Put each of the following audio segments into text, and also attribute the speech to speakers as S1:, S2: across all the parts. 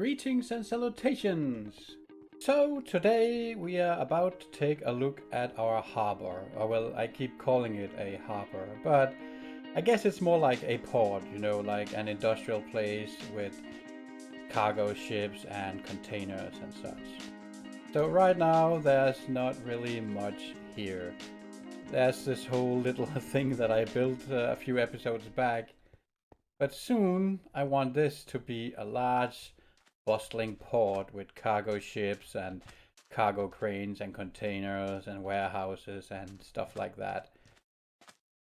S1: Greetings and salutations! So today we are about to take a look at our harbor, or well, I keep calling it a harbor, but I guess it's more like a port, you know, like an industrial place with cargo ships and containers and such. So right now there's not really much here. There's this whole little thing that I built a few episodes back, but soon I want this to be a large bustling port with cargo ships and cargo cranes and containers and warehouses and stuff like that.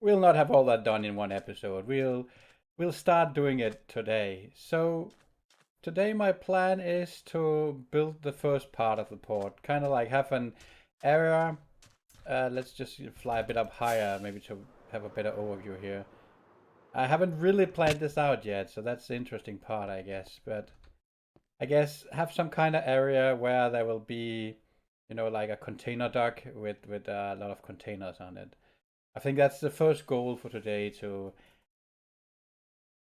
S1: We'll not have all that done in one episode. We'll start doing it today. So today my plan is to build the first part of the port, kind of like have an area. Let's just fly a bit up higher, maybe to have a better overview here. I haven't really planned this out yet, so that's the interesting part, I guess. But I guess have some kind of area where there will be, you know, like a container dock with a lot of containers on it. I think that's the first goal for today, to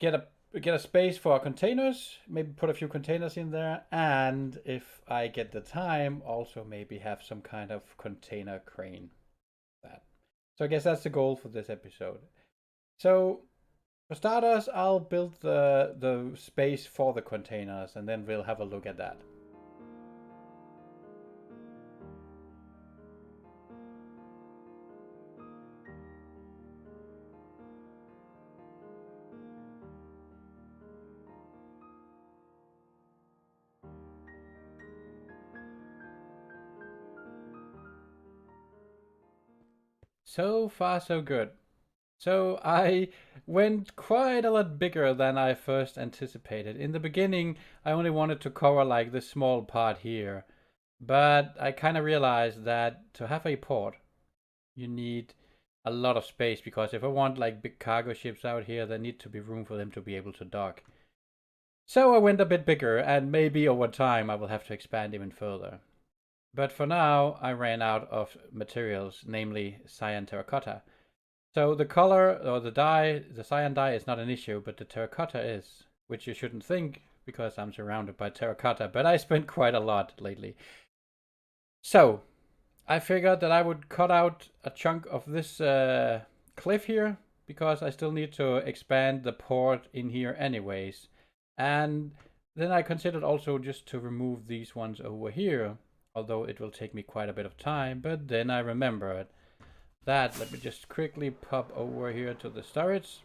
S1: get a space for our containers, maybe put a few containers in there, and if I get the time, also maybe have some kind of container crane. That. So I guess that's the goal for this episode. So for starters, I'll build the space for the containers, and then we'll have a look at that. So far, so good. So I went quite a lot bigger than I first anticipated. In the beginning, I only wanted to cover like this small part here, but I kind of realized that to have a port, you need a lot of space, because if I want like big cargo ships out here, there need to be room for them to be able to dock. So I went a bit bigger, and maybe over time I will have to expand even further. But for now, I ran out of materials, namely cyan terracotta. So the color or the dye, the cyan dye is not an issue, but the terracotta is, which you shouldn't think because I'm surrounded by terracotta, but I spent quite a lot lately. So I figured that I would cut out a chunk of this cliff here, because I still need to expand the port in here anyways. And then I considered also just to remove these ones over here, although it will take me quite a bit of time, but then I remembered that, let me just quickly pop over here to the storage,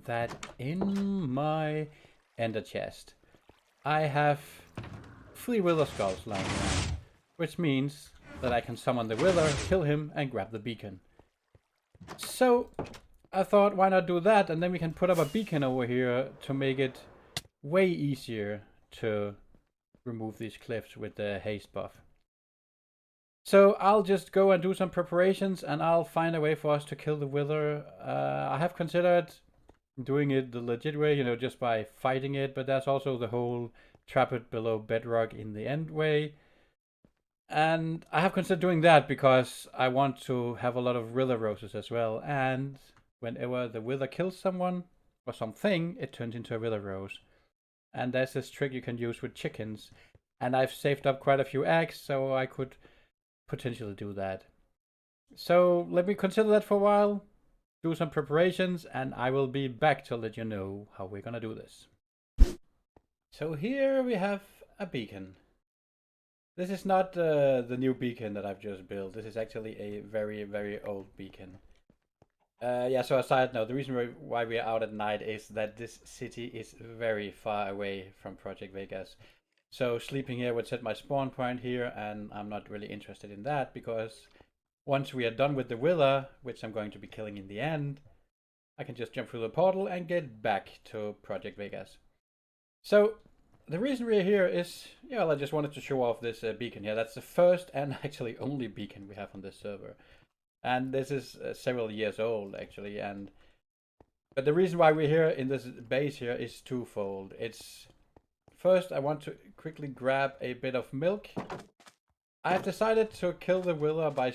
S1: that in my ender chest I have 3 wither skulls lying around, which means that I can summon the wither, kill him, and grab the beacon. So I thought, why not do that, and then we can put up a beacon over here to make it way easier to remove these cliffs with the haste buff. So I'll just go and do some preparations, and I'll find a way for us to kill the wither. I have considered doing it the legit way, you know, just by fighting it, but there's also the whole trap it below bedrock in the end way. And I have considered doing that because I want to have a lot of wither roses as well, and whenever the wither kills someone or something, it turns into a wither rose. And there's this trick you can use with chickens, and I've saved up quite a few eggs, so I could potentially do that. So let me consider that for a while, do some preparations, and I will be back to let you know how we're gonna do this. So here we have a beacon. This is not the new beacon that I've just built. This is actually a very, very old beacon. Yeah, so a side note, the reason why we're out at night is that this city is very far away from Project Vegas. So sleeping here would set my spawn point here, and I'm not really interested in that, because once we are done with the wither, which I'm going to be killing in the end, I can just jump through the portal and get back to Project Vegas. So the reason we're here is, yeah, well, I just wanted to show off this beacon here. That's the first and actually only beacon we have on this server. And this is several years old, actually. But the reason why we're here in this base here is twofold. It's first, I want to quickly grab a bit of milk. I've decided to kill the wither by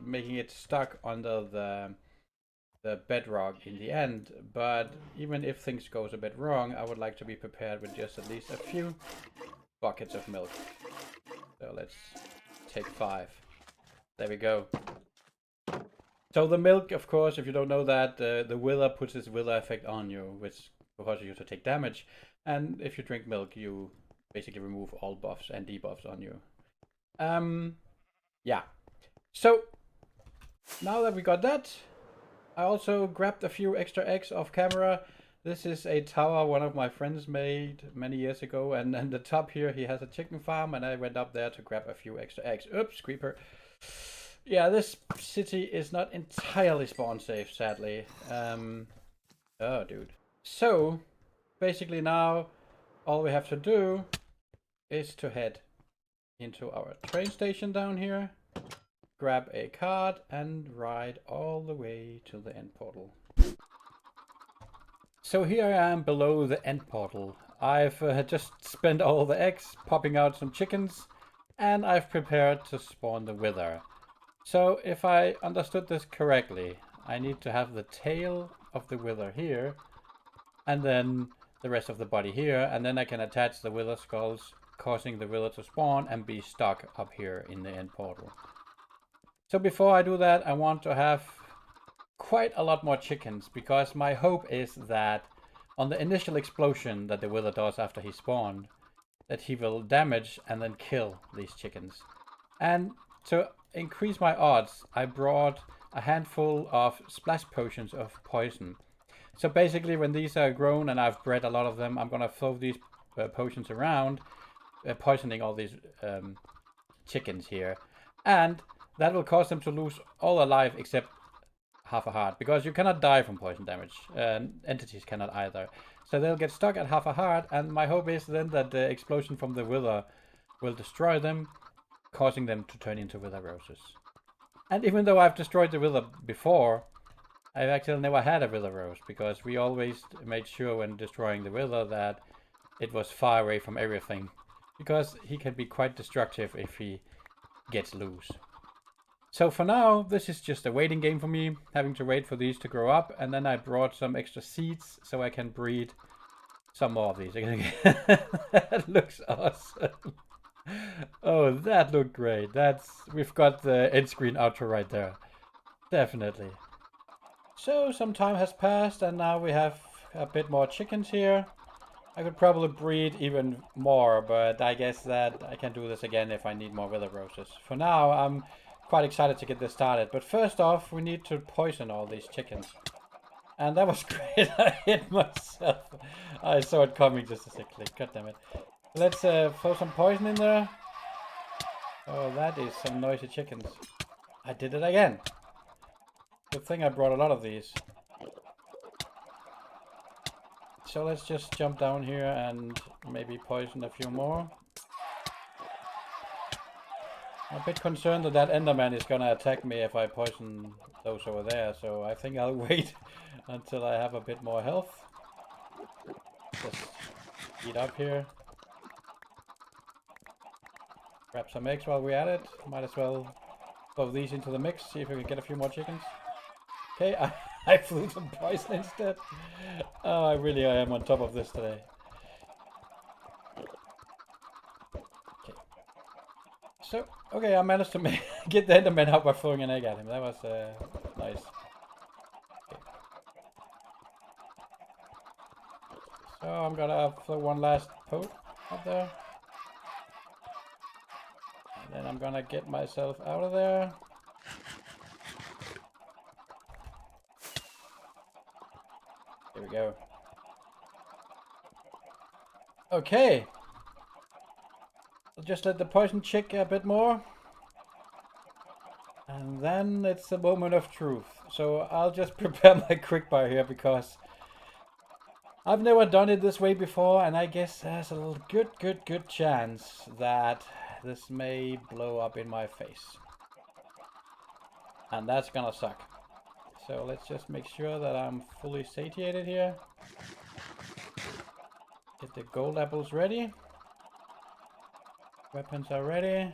S1: making it stuck under the bedrock in the end. But even if things goes a bit wrong, I would like to be prepared with just at least a few buckets of milk. So let's take 5. There we go. So the milk, of course, if you don't know that, the wither puts its wither effect on you, which causes you to take damage. And if you drink milk, you basically remove all buffs and debuffs on you. Yeah. So now that we got that, I also grabbed a few extra eggs off camera. This is a tower one of my friends made many years ago, and then the top here he has a chicken farm, and I went up there to grab a few extra eggs. Oops, creeper. Yeah, this city is not entirely spawn safe, sadly. Oh, dude. So, basically now, all we have to do is to head into our train station down here, grab a card, and ride all the way to the end portal. So here I am below the end portal. I've just spent all the eggs popping out some chickens, and I've prepared to spawn the wither. So if I understood this correctly, I need to have the tail of the wither here, and then the rest of the body here, and then I can attach the wither skulls, causing the wither to spawn and be stuck up here in the end portal. So before I do that, I want to have quite a lot more chickens, because my hope is that on the initial explosion that the wither does after he spawned, that he will damage and then kill these chickens. And to increase my odds, I brought a handful of splash potions of poison. So basically when these are grown and I've bred a lot of them, I'm gonna throw these potions around, poisoning all these chickens here. And that will cause them to lose all their life except half a heart, because you cannot die from poison damage. Entities cannot either. So they'll get stuck at half a heart, and my hope is then that the explosion from the wither will destroy them, causing them to turn into wither roses. And even though I've destroyed the wither before, I've actually never had a wither rose, because we always made sure when destroying the wither that it was far away from everything, because he can be quite destructive if he gets loose. So for now, this is just a waiting game for me, having to wait for these to grow up, and then I brought some extra seeds so I can breed some more of these. That looks awesome. Oh, that looked great. We've got the end screen outro right there. Definitely. So some time has passed, and now we have a bit more chickens here. I could probably breed even more, but I guess that I can do this again if I need more wither roses. For now, I'm quite excited to get this started. But first off, we need to poison all these chickens. And that was great. I hit myself. I saw it coming just a second. God damn it. Let's throw some poison in there. Oh, that is some noisy chickens. I did it again. Good thing I brought a lot of these. So let's just jump down here and maybe poison a few more. I'm a bit concerned that Enderman is gonna attack me if I poison those over there, so I think I'll wait until I have a bit more health. Just eat up here. Grab some eggs while we're at it. Might as well throw these into the mix, see if we can get a few more chickens. Okay, I flew some poison instead. Oh, I am on top of this today. Okay. So, okay, I managed to get the Enderman out by throwing an egg at him. That was nice. Okay. So I'm gonna throw one last poke up there. And then I'm gonna get myself out of there. There we go. Okay. I'll just let the poison chick a bit more. And then it's the moment of truth. So I'll just prepare my quick bar here, because I've never done it this way before, and I guess there's a good chance that this may blow up in my face. And that's gonna suck. So let's just make sure that I'm fully satiated here. Get the gold apples ready. Weapons are ready.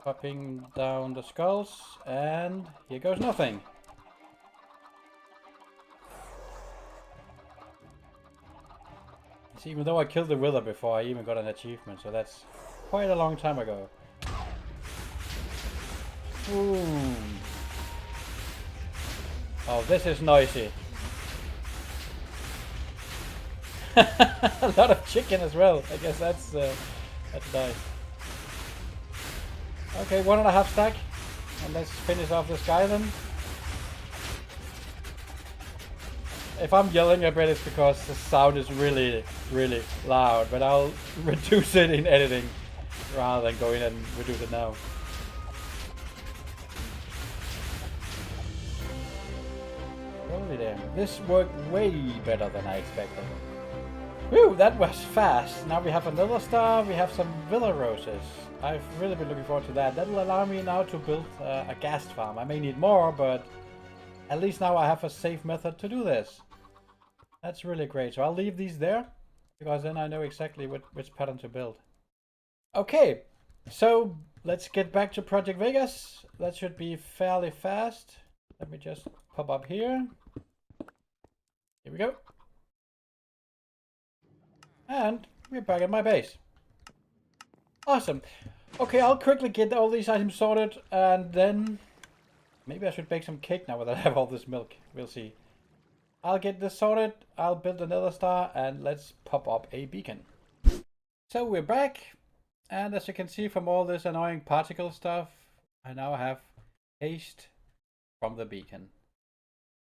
S1: Popping down the skulls, and here goes nothing. See, even though I killed the wither before, I even got an achievement, so that's quite a long time ago. Ooh. Oh, this is noisy. A lot of chicken as well. I guess that's nice. Okay, 1.5 stack. And let's finish off this guy then. If I'm yelling a bit, it's because the sound is really, really loud. But I'll reduce it in editing rather than go in and reduce it now. Holy damn. This worked way better than I expected. Whew, that was fast. Now we have another star, we have some villa roses. I've really been looking forward to that. That will allow me now to build a ghast farm. I may need more, but at least now I have a safe method to do this. That's really great. So I'll leave these there, because then I know exactly which pattern to build. Okay, so let's get back to Project Vegas. That should be fairly fast. Let me just pop up here. Here we go. And we're back at my base. Awesome. Okay, I'll quickly get all these items sorted, and then maybe I should bake some cake now that I have all this milk. We'll see. I'll get this sorted, I'll build another star, and let's pop up a beacon. So we're back, and as you can see from all this annoying particle stuff, I now have haste from the beacon.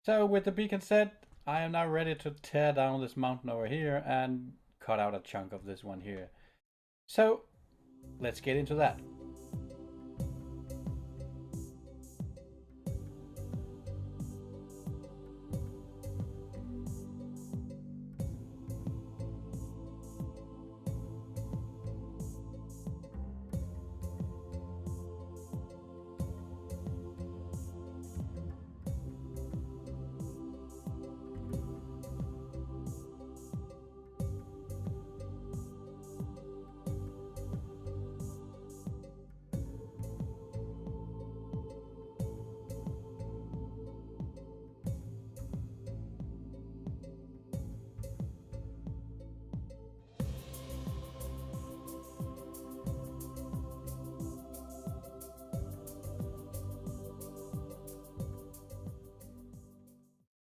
S1: So with the beacon set, I am now ready to tear down this mountain over here and cut out a chunk of this one here. So let's get into that.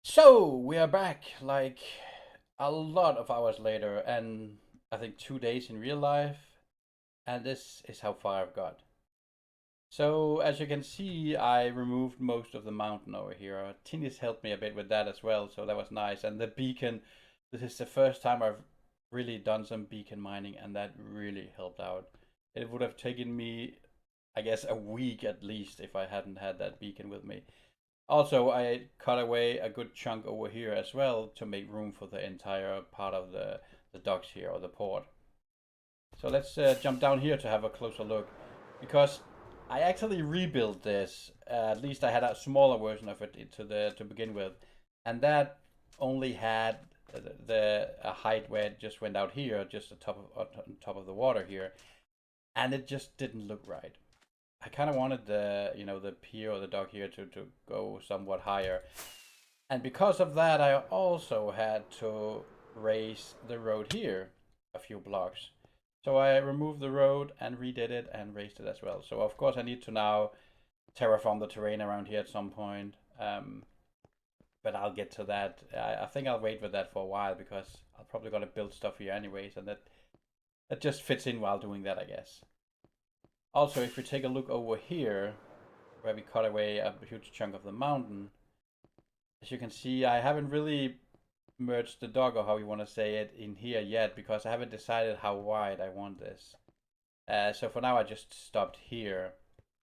S1: So we are back, like a lot of hours later, and I think 2 days in real life, and this is how far I've got. So as you can see, I removed most of the mountain over here. Tinis helped me a bit with that as well, so that was nice. And the beacon, this is the first time I've really done some beacon mining, and that really helped out. It would have taken me, I guess, a week at least if I hadn't had that beacon with me. Also, I cut away a good chunk over here as well to make room for the entire part of the docks here, or the port. So let's jump down here to have a closer look, because I actually rebuilt this. At least I had a smaller version of it to begin with, and that only had a height where it just went out here, just on top of the water here, and it just didn't look right. I kind of wanted the pier or the dock here to go somewhat higher. And because of that, I also had to raise the road here a few blocks. So I removed the road and redid it and raised it as well. So of course I need to now terraform the terrain around here at some point. But I'll get to that. I think I'll wait with that for a while, because I'll probably gotta build stuff here anyways, and that just fits in while doing that, I guess. Also, if we take a look over here, where we cut away a huge chunk of the mountain, as you can see, I haven't really merged the dock, or how you want to say it, in here yet, because I haven't decided how wide I want this. So for now I just stopped here.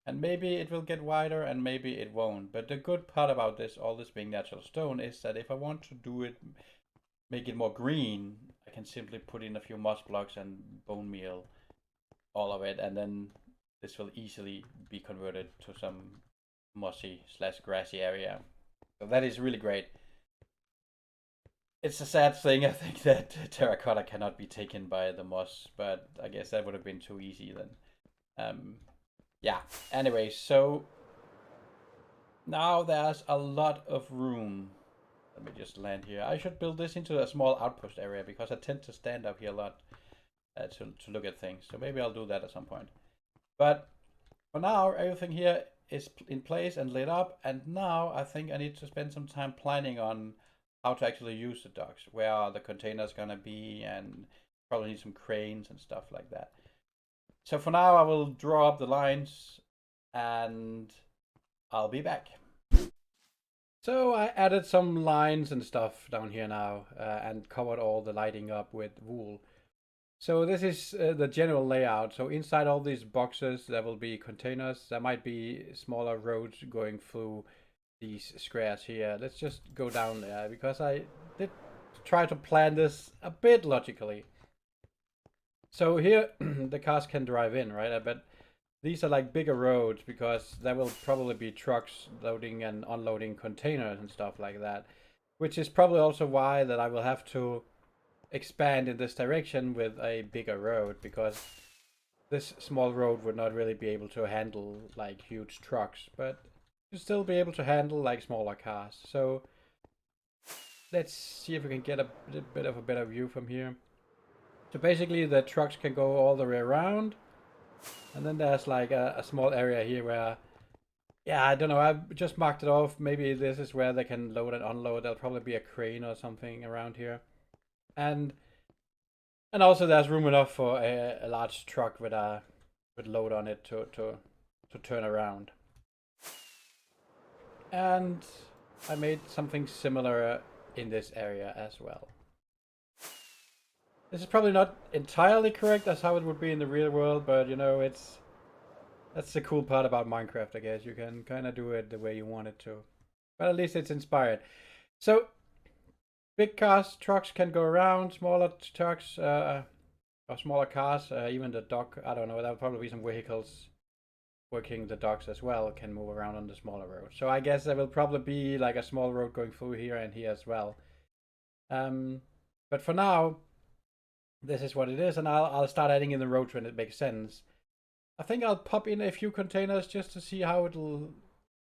S1: And maybe it will get wider and maybe it won't. But the good part about this, all this being natural stone, is that if I want to do it, make it more green, I can simply put in a few moss blocks and bone meal all of it, and then this will easily be converted to some mossy / grassy area. So that is really great. It's a sad thing, I think, that terracotta cannot be taken by the moss, but I guess that would have been too easy then. Yeah, anyway, so now there's a lot of room Let me just land here. I should build this into a small outpost area because I tend to stand up here a lot to look at things. So maybe I'll do that at some point. But for now, everything here is in place and lit up. And now I think I need to spend some time planning on how to actually use the docks. Where are the containers going to be? And probably need some cranes and stuff like that. So for now, I will draw up the lines and I'll be back. So I added some lines and stuff down here now and covered all the lighting up with wool. So this is the general layout. So inside all these boxes, there will be containers. There might be smaller roads going through these squares here. Let's just go down there because I did try to plan this a bit logically. So here the cars can drive in, right? But these are like bigger roads because there will probably be trucks loading and unloading containers and stuff like that, which is probably also why that I will have to expand in this direction with a bigger road, because this small road would not really be able to handle like huge trucks, but you still be able to handle like smaller cars. So let's see if we can get a bit of a better view from here. So basically the trucks can go all the way around. And then there's like a small area here where, yeah, I don't know, I've just marked it off. Maybe this is where they can load and unload. There'll probably be a crane or something around here. And also there's room enough for a large truck with load on it to turn around. And I made something similar in this area as well. This is probably not entirely correct. That's how it would be in the real world, but you know, that's the cool part about Minecraft, I guess. You can kind of do it the way you want it to. But at least it's inspired. So, big cars, trucks can go around. Smaller trucks, or smaller cars, even the dock, I don't know, there'll probably be some vehicles working the docks as well, can move around on the smaller road. So I guess there will probably be like a small road going through here and here as well. But for now, this is what it is, and I'll start adding in the roads when it makes sense. I think I'll pop in a few containers just to see how it'll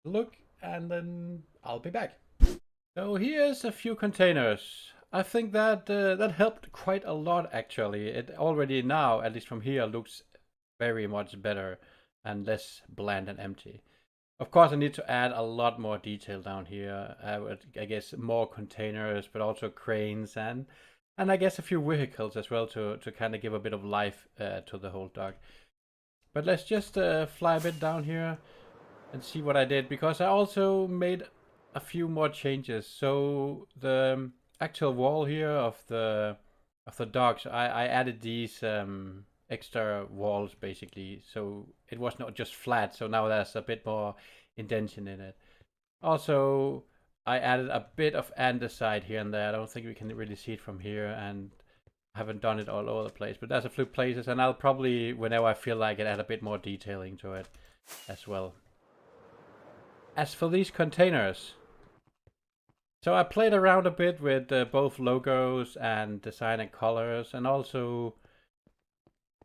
S1: look, and then I'll be back. So here's a few containers. I think that that helped quite a lot actually. It already now, at least from here, looks very much better and less bland and empty. Of course, I need to add a lot more detail down here. I guess more containers, but also cranes and I guess a few vehicles as well to kind of give a bit of life to the whole dock. But let's just fly a bit down here and see what I did, because I also made a few more changes. So the actual wall here of the docks, I added these extra walls basically, so it was not just flat. So now there's a bit more indentation in it. Also, I added a bit of andesite here and there. I don't think we can really see it from here, and I haven't done it all over the place, but there's a few places, and I'll probably, whenever I feel like it, add a bit more detailing to it as well. As for these containers, so I played around a bit with both logos and design and colors, and also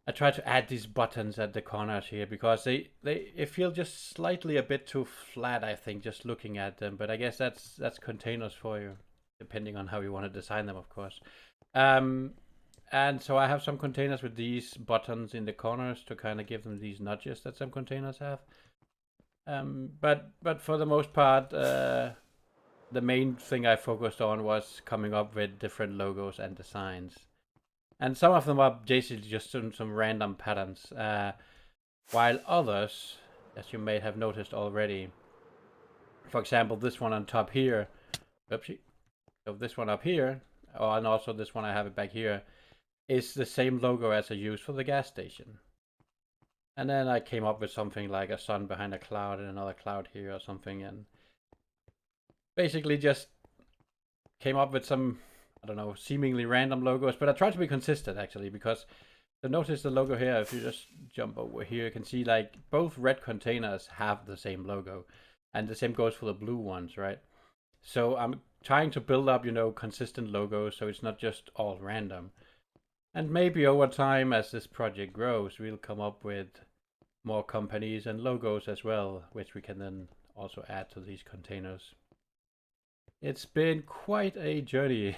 S1: I tried to add these buttons at the corners here because they feel just slightly a bit too flat, I think, just looking at them. But I guess that's containers for you, depending on how you want to design them, of course. And so I have some containers with these buttons in the corners to kind of give them these nudges that some containers have. But for the most part, the main thing I focused on was coming up with different logos and designs. And some of them are basically just some random patterns, while others, as you may have noticed already, for example, this one on top here, oopsie, so this one up here, and also this one I have it back here, is the same logo as I used for the gas station. And then I came up with something like a sun behind a cloud and another cloud here or something, and basically just came up with some, I don't know, seemingly random logos, but I tried to be consistent actually, because so notice the logo here. If you just jump over here, you can see like both red containers have the same logo, and the same goes for the blue ones, right? So I'm trying to build up, you know, consistent logos so it's not just all random. And maybe over time, as this project grows, we'll come up with more companies and logos as well, which we can then also add to these containers. It's been quite a journey.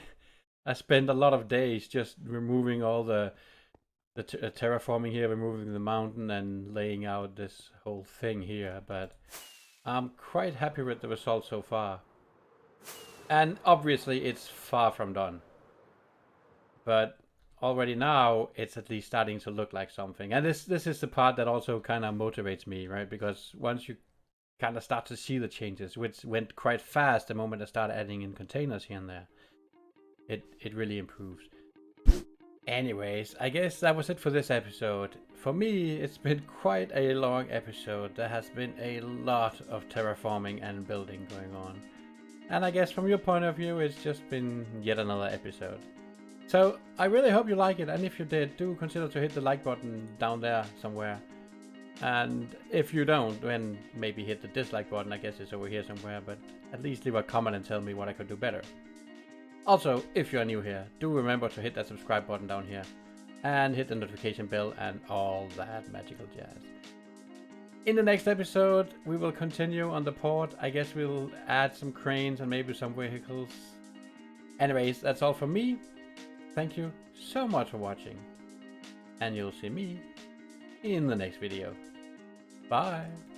S1: I spent a lot of days just removing all the terraforming here, removing the mountain and laying out this whole thing here, but I'm quite happy with the result so far. And obviously it's far from done. But already now it's at least starting to look like something. And this is the part that also kind of motivates me, right? Because once you kind of start to see the changes, which went quite fast the moment I started adding in containers here and there, it really improves. Anyways, I guess that was it for this episode. For me, it's been quite a long episode. There has been a lot of terraforming and building going on. And I guess from your point of view, it's just been yet another episode. So I really hope you like it, and if you did, do consider to hit the like button down there somewhere. And if you don't, then maybe hit the dislike button. I guess it's over here somewhere, but at least leave a comment and tell me what I could do better. Also, if you're new here, do remember to hit that subscribe button down here and hit the notification bell and all that magical jazz. In the next episode, we will continue on the port. I guess we'll add some cranes and maybe some vehicles. Anyways, that's all from me. Thank you so much for watching, and you'll see me in the next video. Bye!